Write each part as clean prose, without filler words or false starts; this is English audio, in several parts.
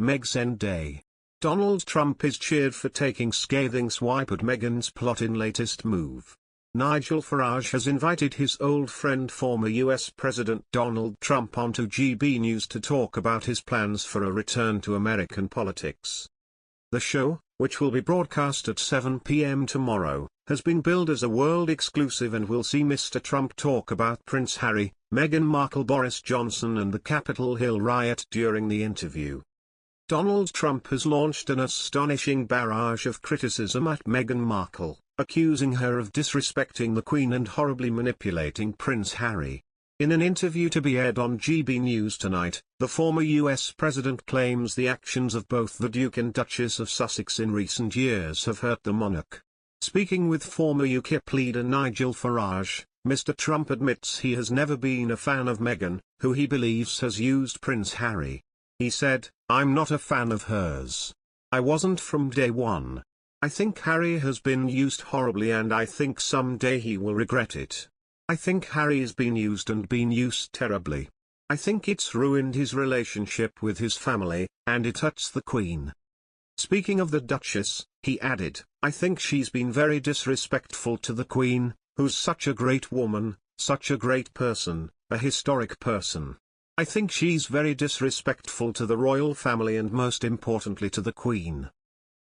Meg's end day. Donald Trump is cheered for taking scathing swipe at Meghan's plot in latest move. Nigel Farage has invited his old friend former US President Donald Trump onto GB News to talk about his plans for a return to American politics. The show, which will be broadcast at 7 p.m. tomorrow, has been billed as a world exclusive and will see Mr. Trump talk about Prince Harry, Meghan Markle Boris Johnson and the Capitol Hill riot during the interview. Donald Trump has launched an astonishing barrage of criticism at Meghan Markle, accusing her of disrespecting the Queen and horribly manipulating Prince Harry. In an interview to be aired on GB News tonight, the former US president claims the actions of both the Duke and Duchess of Sussex in recent years have hurt the monarch. Speaking with former Ukip leader Nigel Farage, Mr. Trump admits he has never been a fan of Meghan, who he believes has used Prince Harry. He said, "I'm not a fan of hers. I wasn't from day one. I think Harry has been used horribly and I think someday he will regret it. I think Harry's been used and been used terribly. I think it's ruined his relationship with his family, and it hurts the Queen." Speaking of the Duchess, he added, "I think she's been very disrespectful to the Queen, who's such a great woman, such a great person, a historic person. I think she's very disrespectful to the royal family and most importantly to the Queen."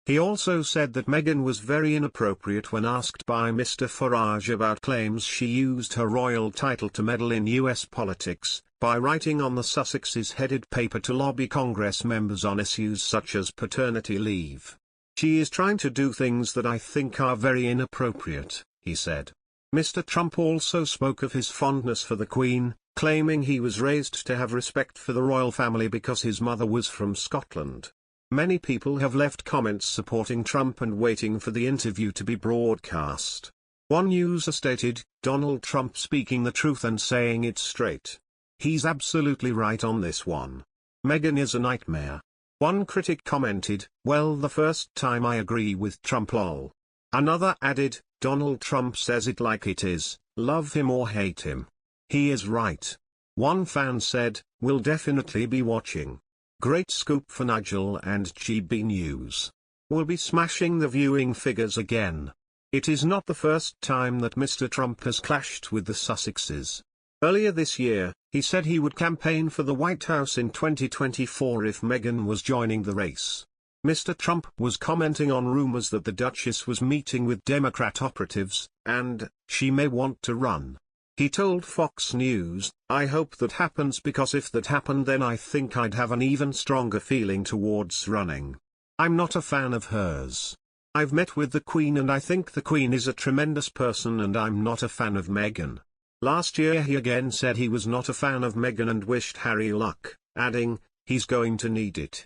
He also said that Meghan was very inappropriate when asked by Mr. Farage about claims she used her royal title to meddle in US politics, by writing on the Sussex's headed paper to lobby Congress members on issues such as paternity leave. "She is trying to do things that I think are very inappropriate," he said. Mr. Trump also spoke of his fondness for the Queen, claiming he was raised to have respect for the royal family because his mother was from Scotland. Many people have left comments supporting Trump and waiting for the interview to be broadcast. One user stated, "Donald Trump speaking the truth and saying it straight. He's absolutely right on this one. Meghan is a nightmare." One critic commented, "Well, the first time I agree with Trump lol." Another added, "Donald Trump says it like it is, love him or hate him. He is right." One fan said, "We'll definitely be watching. Great scoop for Nigel and GB News. We'll be smashing the viewing figures again." It is not the first time that Mr. Trump has clashed with the Sussexes. Earlier this year, he said he would campaign for the White House in 2024 if Meghan was joining the race. Mr. Trump was commenting on rumors that the Duchess was meeting with Democrat operatives, and she may want to run. He told Fox News, "I hope that happens because if that happened then I think I'd have an even stronger feeling towards running. I'm not a fan of hers. I've met with the Queen and I think the Queen is a tremendous person and I'm not a fan of Meghan." Last year he again said he was not a fan of Meghan and wished Harry luck, adding, "He's going to need it."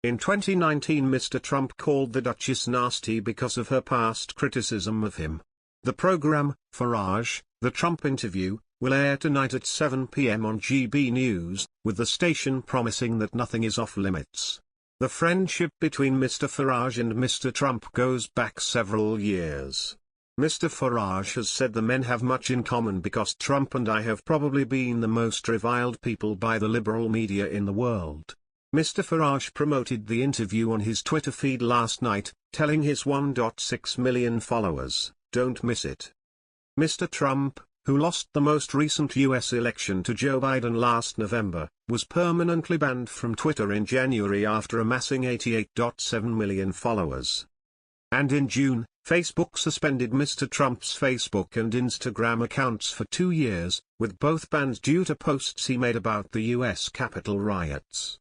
In 2019 Mr. Trump called the Duchess nasty because of her past criticism of him. The program, Farage, The Trump Interview, will air tonight at 7 p.m. on GB News, with the station promising that nothing is off limits. The friendship between Mr. Farage and Mr. Trump goes back several years. Mr. Farage has said the men have much in common because Trump and I have probably been the most reviled people by the liberal media in the world. Mr. Farage promoted the interview on his Twitter feed last night, telling his 1.6 million followers, "Don't miss it." Mr. Trump, who lost the most recent US election to Joe Biden last November, was permanently banned from Twitter in January after amassing 88.7 million followers. And in June, Facebook suspended Mr. Trump's Facebook and Instagram accounts for 2 years, with both banned due to posts he made about the US Capitol riots.